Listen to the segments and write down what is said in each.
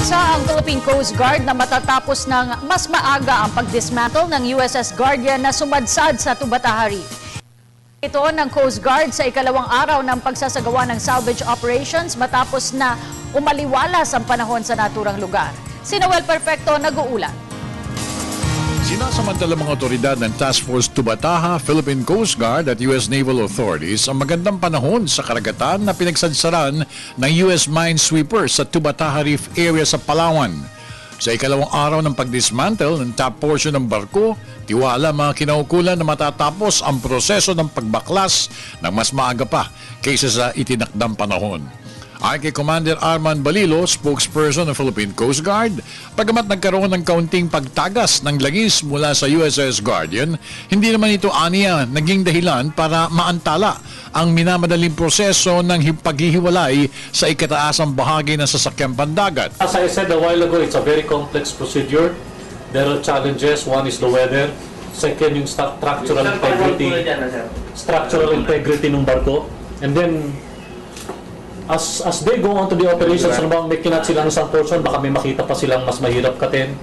Umaasa ang Philippine Coast Guard na matatapos ng mas maaga ang pagdismantle ng USS Guardian na sumadsad sa Tubataha Reef. Ito ng Coast Guard sa ikalawang araw ng pagsasagawa ng salvage operations matapos na umaliwalas ang panahon sa naturang lugar. Si Noel Perfecto nag-uulat. Sinasamantala mga otoridad ng Task Force Tubataha, Philippine Coast Guard at U.S. Naval Authorities ang magandang panahon sa karagatan na pinagsadsaran ng U.S. Minesweepers sa Tubataha Reef area sa Palawan. Sa ikalawang araw ng pagdismantle ng top portion ng barko, tiwala mga kinaukulan na matatapos ang proseso ng pagbaklas ng mas maaga pa kaysa sa itinakdang panahon. Ayon kay Commander Arman Balilo, spokesperson ng Philippine Coast Guard, pagamat nagkaroon ng kaunting pagtagas ng langis mula sa USS Guardian, hindi naman ito aniya naging dahilan para maantala ang minamadaling proseso ng paghihiwalay sa ikataasang bahagi ng sasakyang pandagat. As I said a while ago, it's a very complex procedure. There are challenges. One is the weather. Second, yung structural integrity ng barko. And then, as they go on to the operations, ano bang may kinat sila ng isang portion, baka may makita pa silang mas mahirap katin.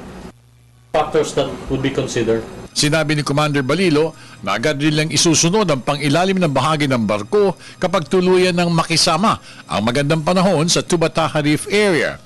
Factors that would be considered. Sinabi ni Commander Balilo na agad rin lang isusunod ang pangilalim na bahagi ng barko kapag tuluyan ng makisama ang magandang panahon sa Tubataha Reef area.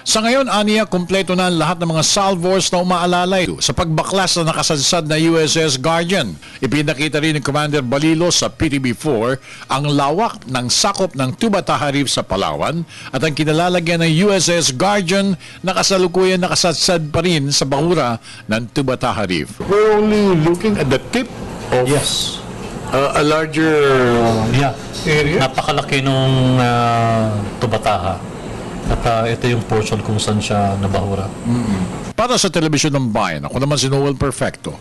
Sa ngayon, aniya, kumpleto na ang lahat ng mga salvors na umaalalay sa pagbaklas na nakasadsad na USS Guardian. Ipinakita rin ni Commander Balilo sa PTB4 ang lawak ng sakop ng Tubataha Reef sa Palawan at ang kinalalagyan ng USS Guardian na kasalukuyan nakasadsad pa rin sa bahura ng Tubataha Reef. We're only looking at the tip of Yes. a larger area. Napakalaki nung Tubataha. At ito yung portion kung saan siya nabahura. Para sa telebisyon ng bayan, ako naman si Noel Perfecto.